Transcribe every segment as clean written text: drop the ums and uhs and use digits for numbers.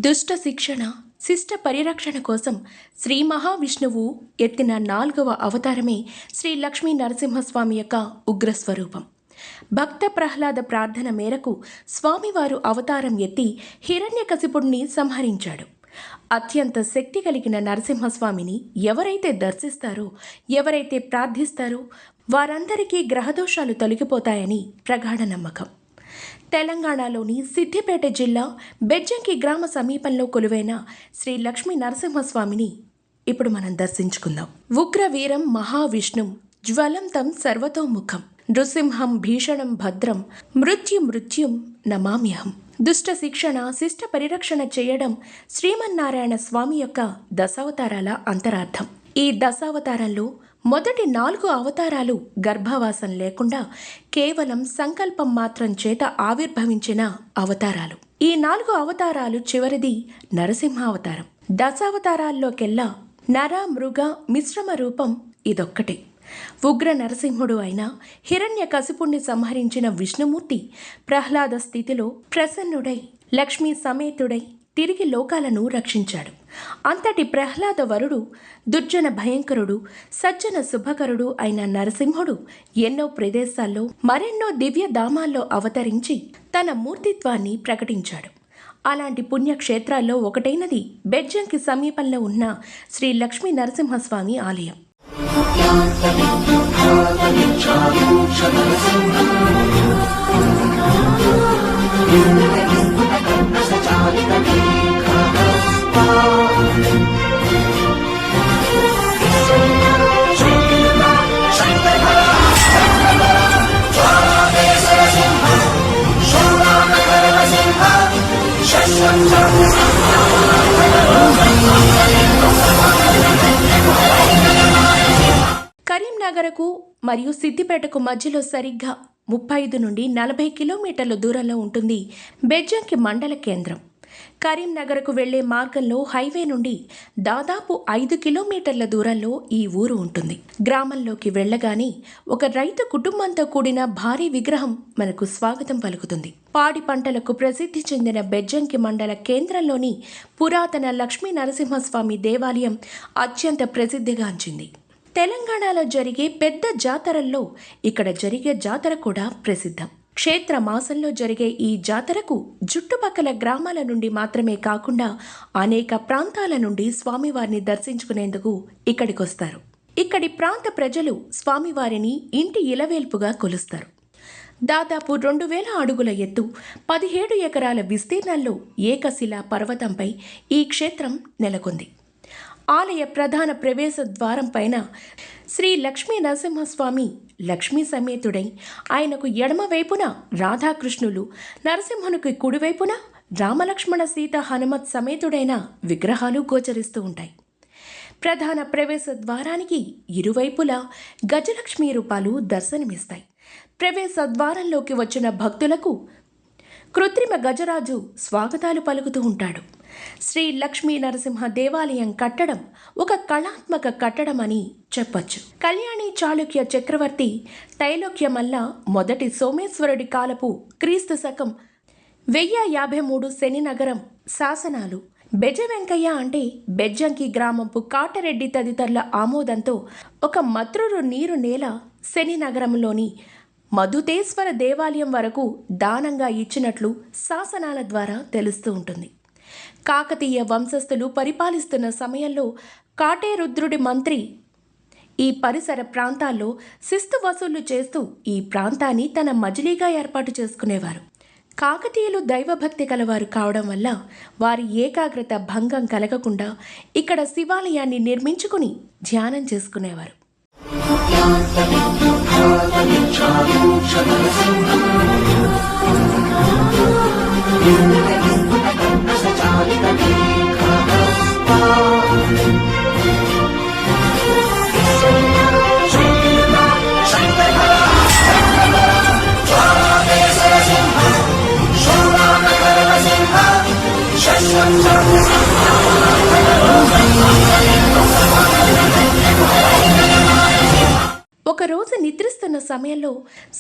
దుష్ట శిక్షణ శిష్ట పరిరక్షణ కోసం శ్రీ మహావిష్ణువు ఎత్తిన 4వ అవతారమే శ్రీ లక్ష్మీ నరసింహస్వామి యొక్క ఉగ్రస్వరూపం. భక్త ప్రహ్లాద ప్రార్థన మేరకు స్వామివారు అవతారం ఎత్తి హిరణ్యకశిపుడిని సంహరించాడు. అత్యంత శక్తి కలిగిన నరసింహస్వామిని ఎవరైతే దర్శిస్తారో, ఎవరైతే ప్రార్థిస్తారో వారందరికీ గ్రహదోషాలు తొలగిపోతాయని ప్రగాఢ నమ్మకం. తెలంగాణలోని సిద్దిపేట జిల్లా బెజ్జంకి గ్రామ సమీపంలో కొలువైన శ్రీ లక్ష్మీ నరసింహస్వామిని ఇప్పుడు మనం దర్శించుకుందాం. ఉగ్ర వీరం మహావిష్ణుం జ్వలంతం సర్వతోముఖం నృసింహం భీషణం భద్రం మృత్యుం నమామ్యహం. దుష్ట శిక్షణ శిష్ట పరిరక్షణ చేయడం శ్రీమన్నారాయణ స్వామి యొక్క దశావతారాల అంతరార్థం. ఈ దశావతారంలో మొదటి 4 అవతారాలు గర్భవాసం లేకుండా కేవలం సంకల్పం మాత్రం చేత ఆవిర్భవించిన అవతారాలు. ఈ 4 అవతారాలు చివరిది నరసింహావతారం. దశావతారాల్లోకెల్లా నర మృగ మిశ్రమ రూపం ఇదొక్కటే. ఉగ్ర నరసింహుడు అయిన హిరణ్యకశిపుణ్ణి సంహరించిన విష్ణుమూర్తి ప్రహ్లాద స్థితిలో ప్రసన్నుడై లక్ష్మీ సమేతుడై తిరిగి లోకాలను రక్షించాడు. అంతటి ప్రహ్లాద వరుడు దుర్జన భయంకరుడు సజ్జన శుభకరుడు అయిన నరసింహుడు ఎన్నో ప్రదేశాల్లో మరెన్నో దివ్య ధామాల్లో అవతరించి తన మూర్తిత్వాన్ని ప్రకటించాడు. అలాంటి పుణ్యక్షేత్రాల్లో ఒకటైనది బెజ్జంకి సమీపంలో ఉన్న శ్రీ లక్ష్మీ నరసింహస్వామి ఆలయం. కరీంనగర్కు మరియు సిద్దిపేటకు మధ్యలో సరిగ్గా 35 నుండి 40 కిలోమీటర్ల దూరంలో ఉంటుంది బెజ్జంకి మండల కేంద్రం. కరీంనగర్కు వెళ్లే మార్గంలో హైవే నుండి దాదాపు 5 కిలోమీటర్ల దూరంలో ఈ ఊరు ఉంటుంది. గ్రామంలోకి వెళ్లగానే ఒక రైతు కుటుంబంతో కూడిన భారీ విగ్రహం మనకు స్వాగతం పలుకుతుంది. పాడి పంటలకు ప్రసిద్ధి చెందిన బెజ్జంకి మండల కేంద్రంలోని పురాతన లక్ష్మీ నరసింహస్వామి దేవాలయం అత్యంత ప్రసిద్ధిగాంచింది. తెలంగాణలో జరిగే పెద్ద జాతరల్లో ఇక్కడ జరిగే జాతర కూడా ప్రసిద్ధం. క్షేత్ర మాసంలో జరిగే ఈ జాతరకు చుట్టుపక్కల గ్రామాల నుండి మాత్రమే కాకుండా అనేక ప్రాంతాల నుండి స్వామివారిని దర్శించుకునేందుకు ఇక్కడికొస్తారు. ఇక్కడి ప్రాంత ప్రజలు స్వామివారిని ఇంటి ఇలవేల్పుగా కొలుస్తారు. దాదాపు 2000 అడుగుల ఎత్తు 17 ఎకరాల విస్తీర్ణంలో ఏకశిలా పర్వతంపై ఈ క్షేత్రం నెలకొంది. ఆలయ ప్రధాన ప్రవేశ ద్వారం పైన శ్రీ లక్ష్మీ నరసింహస్వామి లక్ష్మీ సమేతుడై, ఆయనకు ఎడమవైపున రాధాకృష్ణులు, నరసింహునికి కుడివైపున రామలక్ష్మణ సీత హనుమత్ సమేతుడైన విగ్రహాలు గోచరిస్తూ ఉంటాయి. ప్రధాన ప్రవేశ ద్వారానికి ఇరువైపులా గజలక్ష్మీ రూపాలు దర్శనమిస్తాయి. ప్రవేశ ద్వారంలోకి వచ్చిన భక్తులకు కృత్రిమ గజరాజు స్వాగతాలు పలుకుతూ ఉంటాడు. శ్రీ లక్ష్మీ నరసింహ దేవాలయం కట్టడం ఒక కళాత్మక కట్టడం అని చెప్పొచ్చు. కళ్యాణి చాళుక్య చక్రవర్తి తైలోక్యమల్ల మొదటి సోమేశ్వరుడి కాలపు క్రీస్తు శకం 1053 శని నగరం శాసనాలు బెజ వెంకయ్య అంటే బెజ్జంకి గ్రామంపు కాటరెడ్డి తదితరుల ఆమోదంతో ఒక మత్రురు నీరు నేల శని నగరంలోని మధుతేశ్వర దేవాలయం వరకు దానంగా ఇచ్చినట్లు శాసనాల ద్వారా తెలుస్తూ ఉంటుంది. కాకతీయ వంశస్థులు పరిపాలిస్తున్న సమయంలో కాటేరుద్రుడి మంత్రి ఈ పరిసర ప్రాంతాల్లో శిస్తు వసూళ్లు చేస్తూ ఈ ప్రాంతాన్ని తన మజిలీగా ఏర్పాటు చేసుకునేవారు. కాకతీయులు దైవభక్తి కలవారు కావడం వల్ల వారి ఏకాగ్రత భంగం కలగకుండా ఇక్కడ శివాలయాన్ని నిర్మించుకుని ధ్యానం చేసుకునేవారు. తిరుగుతున్న సమయంలో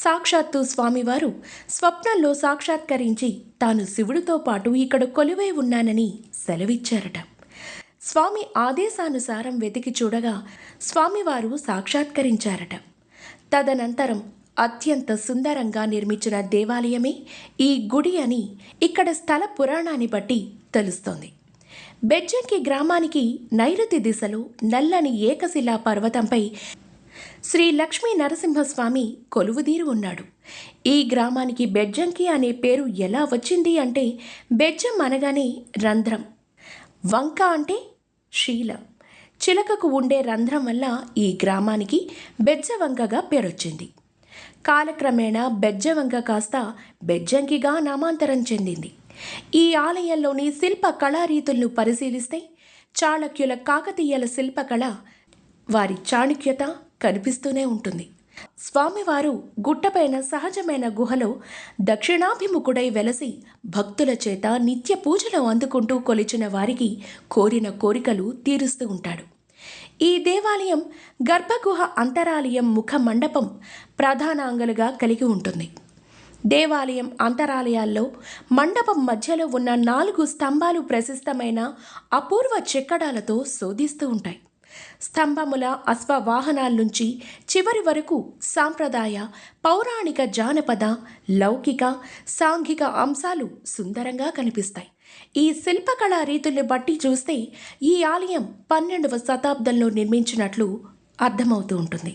సాక్షాత్తు స్వామివారు స్వప్నంలో సాక్షాత్కరించి తాను శివుడితో పాటు ఇక్కడ కొలువై ఉన్నానని సెలవిచ్చారట. స్వామి ఆదేశానుసారం వెతికి చూడగా స్వామివారు సాక్షాత్కరించారట. తదనంతరం అత్యంత సుందరంగా నిర్మించిన దేవాలయమే ఈ గుడి అని ఇక్కడ స్థల పురాణాన్ని బట్టి తెలుస్తోంది. బెజ్జంకి గ్రామానికి నైరుతి దిశలో నల్లని ఏకశిలా పర్వతంపై శ్రీ లక్ష్మీ నరసింహస్వామి కొలువుదీరి ఉన్నాడు. ఈ గ్రామానికి బెజ్జంకి అనే పేరు ఎలా వచ్చింది అంటే, బెజ్జం అనగానే రంధ్రం, వంక అంటే శీలం, చిలకకు ఉండే రంధ్రం వల్ల ఈ గ్రామానికి బెజ్జవంకగా పేరొచ్చింది. కాలక్రమేణా బెజ్జవంక కాస్త బెజ్జంకిగా నామాంతరం చెందింది. ఈ ఆలయంలోని శిల్ప కళారీతులను పరిశీలిస్తే చాళక్యుల కాకతీయుల శిల్పకళ, వారి చాణుక్యత కనిపిస్తూనే ఉంటుంది. స్వామివారు గుట్టపైన సహజమైన గుహలో దక్షిణాభిముఖుడై వెలసి భక్తుల చేత నిత్య పూజలు అందుకుంటూ కొలిచిన వారికి కోరిన కోరికలు తీరుస్తూ ఉంటాడు. ఈ దేవాలయం గర్భగుహ అంతరాలయం ముఖ మండపం ప్రధానాంగాలుగా కలిగి ఉంటుంది. దేవాలయం అంతరాలయాల్లో మండపం మధ్యలో ఉన్న 4 స్తంభాలు ప్రశస్తమైన అపూర్వ చెక్కడాలతో శోధిస్తూ ఉంటాయి. స్తంభముల అశ్వవాహనాల నుంచి చివరి వరకు సాంప్రదాయ, పౌరాణిక, జానపద, లౌకిక, సాంఘిక అంశాలు సుందరంగా కనిపిస్తాయి. ఈ శిల్పకళా రీతుల్ని బట్టి చూస్తే ఈ ఆలయం 12వ శతాబ్దంలో నిర్మించినట్లు అర్థమవుతూ ఉంటుంది.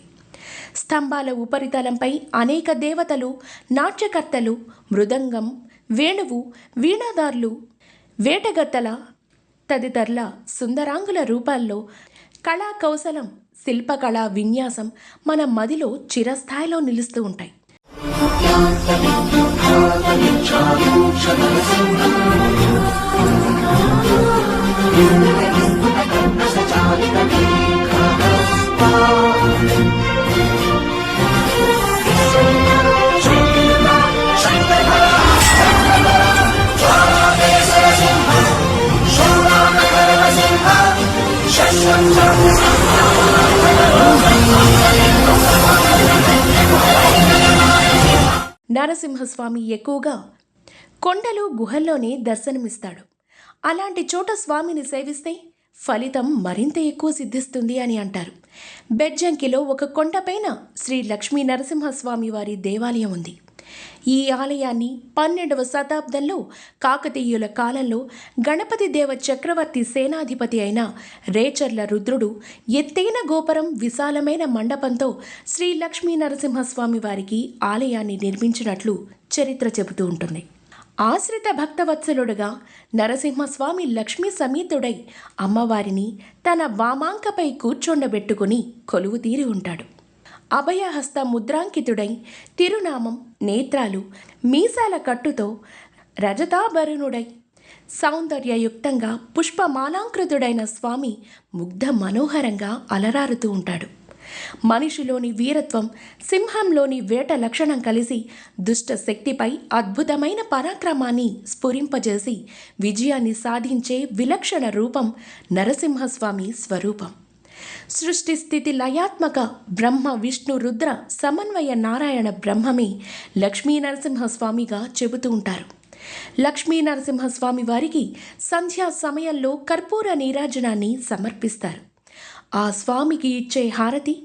స్తంభాల ఉపరితలంపై అనేక దేవతలు, నాట్యకర్తలు, మృదంగం, వేణువు, వీణాదారులు, వేటగత్తల తదితరుల సుందరాంగుల రూపాల్లో కళా కౌశలం, శిల్పకళా విన్యాసం మన మదిలో చిరస్థాయిలో నిలుస్తూ ఉంటాయి. నరసింహస్వామి ఎక్కువగా కొండలు, గుహల్లోనే దర్శనమిస్తాడు. అలాంటి చోట స్వామిని సేవిస్తే ఫలితం మరింత ఎక్కువ సిద్ధిస్తుంది అని అంటారు. బెజ్జంకిలో ఒక కొండపైన శ్రీ లక్ష్మీ నరసింహస్వామి వారి దేవాలయం ఉంది. ఈ ఆలయాన్ని 12వ శతాబ్దంలో కాకతీయుల కాలంలో గణపతి దేవ చక్రవర్తి సేనాధిపతి అయిన రేచర్ల రుద్రుడు ఎత్తైన గోపురం, విశాలమైన మండపంతో శ్రీ లక్ష్మీ నరసింహస్వామి వారికి ఆలయాన్ని నిర్మించినట్లు చరిత్ర చెబుతూ ఉంటుంది. ఆశ్రిత భక్తవత్సలుడుగా నరసింహస్వామి లక్ష్మీ సమేతుడై అమ్మవారిని తన వామాంకపై కూర్చొండబెట్టుకుని కొలువు తీరి ఉంటాడు. అభయహస్త ముద్రాంకితుడై తిరునామం, నేత్రాలు, మీసాల కట్టుతో రజతాభరణుడై సౌందర్యయుక్తంగా పుష్పమాలాంకృతుడైన స్వామి ముగ్ధ మనోహరంగా అలరారుతూ ఉంటాడు. మనిషిలోని వీరత్వం, సింహంలోని వేట లక్షణం కలిసి దుష్ట శక్తిపై అద్భుతమైన పరాక్రమాన్ని స్ఫురింపజేసి విజయాన్ని సాధించే విలక్షణ రూపం నరసింహస్వామి స్వరూపం. సృష్టి స్థితి లయాత్మక బ్రహ్మ, విష్ణు, రుద్ర సమన్వయ నారాయణ బ్రహ్మమే లక్ష్మీ నరసింహస్వామిగా చెబుతూ ఉంటారు. లక్ష్మీ నరసింహస్వామి వారికి సంధ్యా సమయంలో కర్పూర నీరాజనాన్ని సమర్పిస్తారు. ఆ స్వామికి ఇచ్చే హారతి,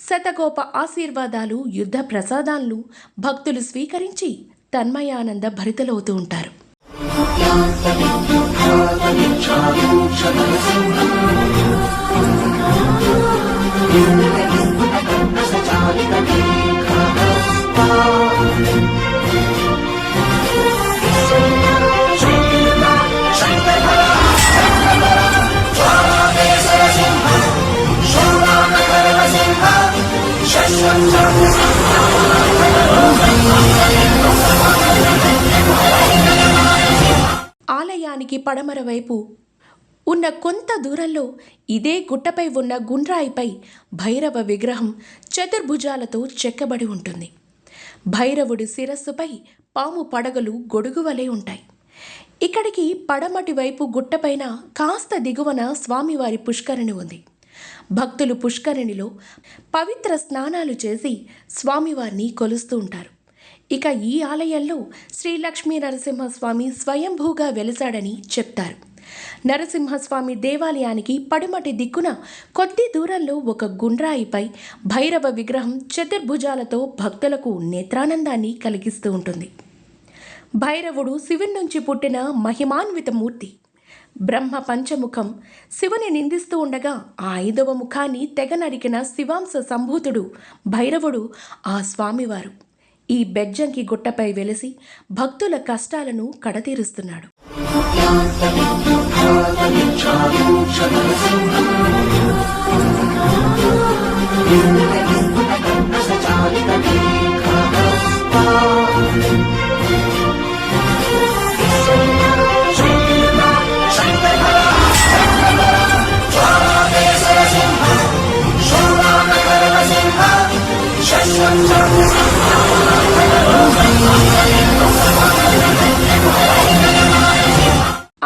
శతగోప ఆశీర్వాదాలు, యుద్ధ ప్రసాదాలను భక్తులు స్వీకరించి తన్మయానంద భరితలవుతూ ఉంటారు. ఆలయానికి పడమర వైపు ఉన్న కొంత దూరంలో ఇదే గుట్టపై ఉన్న గుండ్రాయిపై భైరవ విగ్రహం చతుర్భుజాలతో చెక్కబడి ఉంటుంది. భైరవుడి శిరస్సుపై పాము పడగలు గొడుగు వలె ఉంటాయి. ఇక్కడికి పడమటి వైపు గుట్టపైన కాస్త దిగువన స్వామివారి పుష్కరిణి ఉంది. భక్తులు పుష్కరిణిలో పవిత్ర స్నానాలు చేసి స్వామివారిని కొలుస్తూ ఉంటారు. ఇక ఈ ఆలయంలో శ్రీ లక్ష్మీ నరసింహస్వామి స్వయంభూగా వెలిశాడని చెప్తారు. నరసింహస్వామి దేవాలయానికి పడమటి దిక్కున కొద్ది దూరంలో ఒక గుండ్రాయిపై భైరవ విగ్రహం చతుర్భుజాలతో భక్తులకు నేత్రానందాన్ని కలిగిస్తూ ఉంటుంది. భైరవుడు శివుని నుంచి పుట్టిన మహిమాన్విత మూర్తి. బ్రహ్మ పంచముఖం శివుని నిందిస్తూ ఉండగా ఆ 5వ ముఖాన్ని తెగ నరికిన శివాంశ సంభూతుడు భైరవుడు ఆ స్వామివారు. ఈ బెజ్జంకి గుట్టపై వెలిసి భక్తుల కష్టాలను కడతీరుస్తున్నాడు.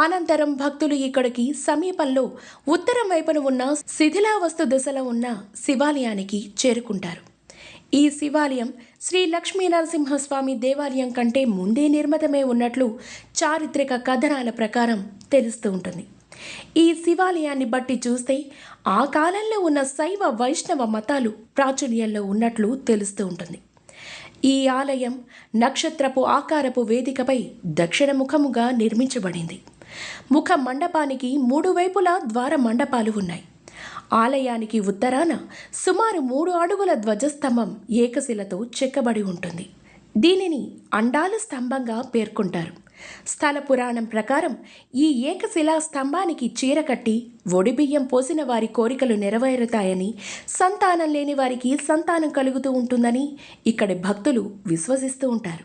అనంతరం భక్తులు ఇక్కడికి సమీపంలో ఉత్తరం వైపున ఉన్న శిథిలావస్తు దశలో ఉన్న శివాలయానికి చేరుకుంటారు. ఈ శివాలయం శ్రీ లక్ష్మీ నరసింహస్వామి దేవాలయం కంటే ముందే నిర్మితమై ఉన్నట్లు చారిత్రక కథనాల ప్రకారం తెలుస్తూ ఉంటుంది. ఈ శివాలయాన్ని బట్టి చూస్తే ఆ కాలంలో ఉన్న శైవ వైష్ణవ మతాలు ప్రాచుర్యంలో ఉన్నట్లు తెలుస్తూ ఉంటుంది. ఈ ఆలయం నక్షత్రపు ఆకారపు వేదికపై దక్షిణముఖముగా నిర్మించబడింది. ముఖ మండపానికి 3 వైపులా ద్వార మండపాలు ఉన్నాయి. ఆలయానికి ఉత్తరాన సుమారు 3 అడుగుల ధ్వజస్తంభం ఏకశిలతో చెక్కబడి ఉంటుంది. దీనిని అండాల స్తంభంగా పేర్కొంటారు. స్థల పురాణం ప్రకారం ఈ ఏకశిలా స్తంభానికి చీర కట్టి ఒడిబియ్యం పోసిన వారి కోరికలు నెరవేరుతాయని, సంతానం లేని వారికి సంతానం కలుగుతూ ఉంటుందని ఇక్కడి భక్తులు విశ్వసిస్తూ ఉంటారు.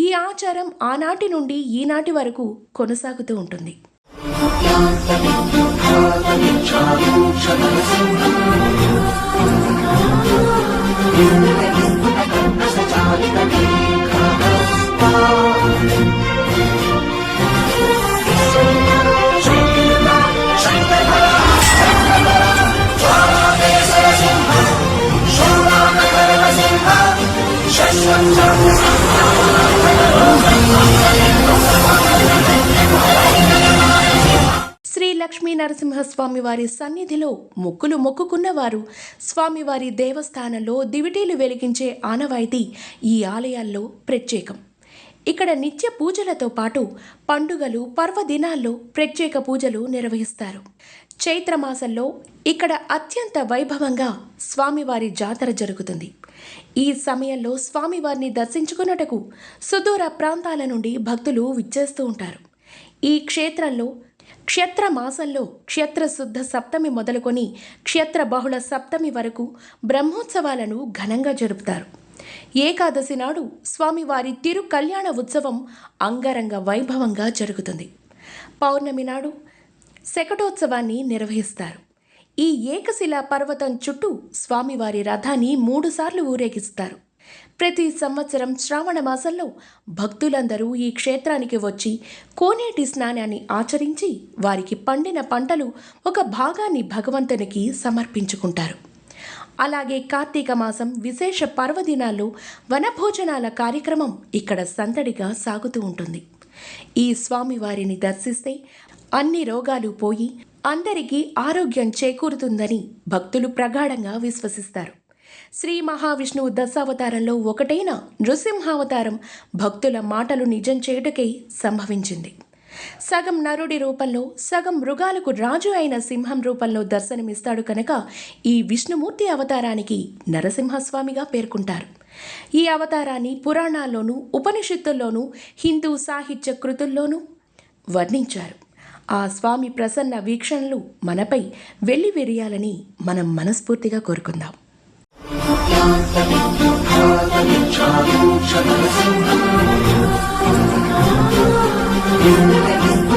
ఈ ఆచారం ఆనాటి నుండి ఈనాటి వరకు కొనసాగుతూ ఉంటుంది. శ్రీ లక్ష్మీ నరసింహస్వామి వారి సన్నిధిలో మొక్కులు మొక్కుకున్నవారు స్వామివారి దేవస్థానంలో దివిటీలు వెలిగించే ఆనవాయితీ ఈ ఆలయాల్లో ప్రత్యేకం. ఇక్కడ నిత్య పూజలతో పాటు పండుగలు, పర్వదినాల్లో ప్రత్యేక పూజలు నిర్వహిస్తారు. చైత్రమాసంలో ఇక్కడ అత్యంత వైభవంగా స్వామివారి జాతర జరుగుతుంది. ఈ సమయంలో స్వామివారిని దర్శించుకున్నటకు సుదూర ప్రాంతాల నుండి భక్తులు విచ్చేస్తూ ఉంటారు. ఈ క్షేత్రంలో క్షేత్ర మాసంలో క్షేత్రశుద్ధ సప్తమి మొదలుకొని క్షేత్ర బహుళ సప్తమి వరకు బ్రహ్మోత్సవాలను ఘనంగా జరుపుతారు. ఏకాదశి నాడు స్వామివారి తిరు కళ్యాణ ఉత్సవం అంగరంగ వైభవంగా జరుగుతుంది. పౌర్ణమి నాడు శకటోత్సవాన్ని నిర్వహిస్తారు. ఈ ఏకశిలా పర్వతం చుట్టూ స్వామివారి రథాన్ని 3 సార్లు ఊరేగిస్తారు. ప్రతి సంవత్సరం శ్రావణ మాసంలో భక్తులందరూ ఈ క్షేత్రానికి వచ్చి కోనేటి స్నానాన్ని ఆచరించి వారికి పండిన పంటలు ఒక భాగాన్ని భగవంతునికి సమర్పించుకుంటారు. అలాగే కార్తీక మాసం విశేష పర్వదినాల్లో వనభోజనాల కార్యక్రమం ఇక్కడ సందడిగా సాగుతూ ఉంటుంది. ఈ స్వామివారిని దర్శిస్తే అన్ని రోగాలు పోయి అందరికీ ఆరోగ్యం చేకూరుతుందని భక్తులు ప్రగాఢంగా విశ్వసిస్తారు. శ్రీ మహావిష్ణువు దశావతారంలో ఒకటైన నృసింహావతారం భక్తుల మాటలు నిజం చేయుటకై సంభవించింది. సగం నరుడి రూపంలో, సగం మృగాలకు రాజు అయిన సింహం రూపంలో దర్శనమిస్తాడు కనుక ఈ విష్ణుమూర్తి అవతారానికి నరసింహస్వామిగా పేర్కొంటారు. ఈ అవతారాన్ని పురాణాల్లోనూ, ఉపనిషత్తుల్లోనూ, హిందూ సాహిత్య కృతుల్లోనూ వర్ణించారు. ఆ స్వామి ప్రసన్న వీక్షణలు మనపై వెల్లివిరియాలని మనం మనస్ఫూర్తిగా కోరుకుందాం. Thank you.